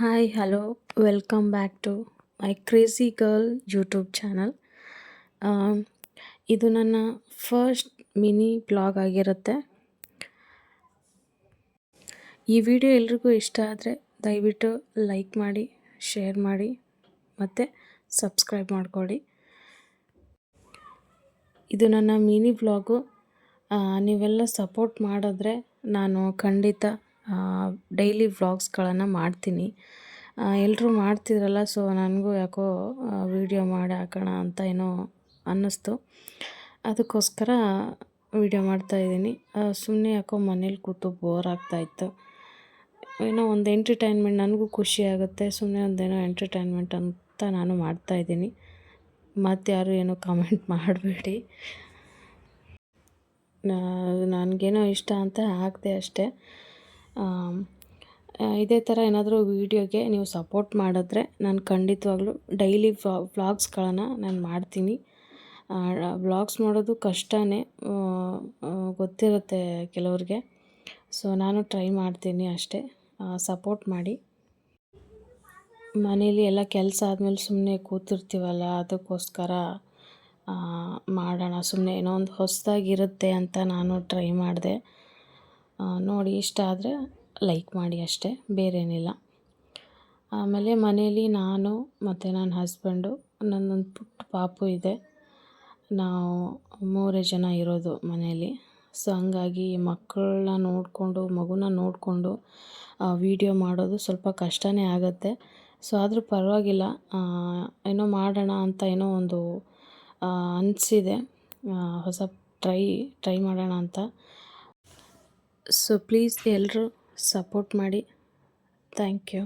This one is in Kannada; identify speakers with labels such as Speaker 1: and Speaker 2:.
Speaker 1: Hi, hello, welcome back to my Crazy Girl YouTube channel. ಇದು ನನ್ನ ಫಸ್ಟ್ ಮಿನಿ ಬ್ಲಾಗ್ ಆಗಿರುತ್ತೆ. ಈ ವಿಡಿಯೋ ಎಲ್ರಿಗೂ ಇಷ್ಟ ಆದರೆ ದಯವಿಟ್ಟು ಲೈಕ್ ಮಾಡಿ, ಶೇರ್ ಮಾಡಿ ಮತ್ತು ಸಬ್ಸ್ಕ್ರೈಬ್ ಮಾಡ್ಕೊಳ್ಳಿ. ಇದು ನನ್ನ ಮಿನಿ ಬ್ಲಾಗು. ನೀವೆಲ್ಲ ಸಪೋರ್ಟ್ ಮಾಡಿದ್ರೆ ನಾನು ಖಂಡಿತ ಡೈಲಿ ವ್ಲಾಗ್ಸ್ಗಳನ್ನು ಮಾಡ್ತೀನಿ. ಎಲ್ಲರೂ ಮಾಡ್ತಿದ್ರಲ್ಲ, ಸೊ ನನಗೂ ಯಾಕೋ ವೀಡಿಯೋ ಮಾಡಿ ಹಾಕೋಣ ಅಂತ ಏನೋ ಅನ್ನಿಸ್ತು. ಅದಕ್ಕೋಸ್ಕರ ವೀಡಿಯೋ ಮಾಡ್ತಾಯಿದ್ದೀನಿ. ಸುಮ್ಮನೆ ಯಾಕೋ ಮನೇಲಿ ಕೂತು ಬೋರ್ ಆಗ್ತಾಯಿತ್ತು. ಏನೋ ಒಂದು ಎಂಟರ್ಟೈನ್ಮೆಂಟ್, ನನಗೂ ಖುಷಿ ಆಗುತ್ತೆ. ಸುಮ್ಮನೆ ಒಂದೇನೋ ಎಂಟರ್ಟೈನ್ಮೆಂಟ್ ಅಂತ ನಾನು ಮಾಡ್ತಾಯಿದ್ದೀನಿ. ಮತ್ತು ಯಾರು ಏನೋ ಕಮೆಂಟ್ ಮಾಡಬೇಡಿ. ನನಗೇನೋ ಇಷ್ಟ ಅಂತ ಹಾಕಿದೆ ಅಷ್ಟೇ. ಇದೇ ಥರ ಏನಾದರೂ ವೀಡಿಯೋಗೆ ನೀವು ಸಪೋರ್ಟ್ ಮಾಡಿದ್ರೆ ನಾನು ಖಂಡಿತವಾಗ್ಲೂ ಡೈಲಿ ವ್ಲಾಗ್ಸ್ಗಳನ್ನು ನಾನು ಮಾಡ್ತೀನಿ. ವ್ಲಾಗ್ಸ್ ಮಾಡೋದು ಕಷ್ಟನೇ, ಗೊತ್ತಿರುತ್ತೆ ಕೆಲವ್ರಿಗೆ. ಸೊ ನಾನು ಟ್ರೈ ಮಾಡ್ತೀನಿ ಅಷ್ಟೇ. ಸಪೋರ್ಟ್ ಮಾಡಿ. ಮನೇಲಿ ಎಲ್ಲ ಕೆಲಸ ಆದಮೇಲೆ ಸುಮ್ಮನೆ ಕೂತಿರ್ತೀವಲ್ಲ, ಅದಕ್ಕೋಸ್ಕರ ಮಾಡೋಣ, ಸುಮ್ಮನೆ ಏನೋ ಒಂದು ಹೊಸದಾಗಿರುತ್ತೆ ಅಂತ ನಾನು ಟ್ರೈ ಮಾಡಿದೆ. ನೋಡಿ ಇಷ್ಟ ಆದರೆ ಲೈಕ್ ಮಾಡಿ ಅಷ್ಟೇ, ಬೇರೇನಿಲ್ಲ. ಆಮೇಲೆ ಮನೇಲಿ ನಾನು ಮತ್ತು ನನ್ನ ಹಸ್ಬೆಂಡು, ನನ್ನೊಂದು ಪುಟ್ಟ ಪಾಪು ಇದೆ. ನಾವು 3 ಜನ ಇರೋದು ಮನೇಲಿ. ಸೊ ಹಂಗಾಗಿ ಮಕ್ಕಳನ್ನ ನೋಡಿಕೊಂಡು, ಮಗುನ ನೋಡಿಕೊಂಡು ವೀಡಿಯೋ ಮಾಡೋದು ಸ್ವಲ್ಪ ಕಷ್ಟನೇ ಆಗುತ್ತೆ. ಸೊ ಆದರೂ ಪರವಾಗಿಲ್ಲ, ಏನೋ ಮಾಡೋಣ ಅಂತ ಏನೋ ಒಂದು ಅನಿಸಿದೆ. ಹೊಸ ಟ್ರೈ ಮಾಡೋಣ ಅಂತ. ಸೊ ಪ್ಲೀಸ್ ಎಲ್ಲರೂ ಸಪೋರ್ಟ್ ಮಾಡಿ. Thank you.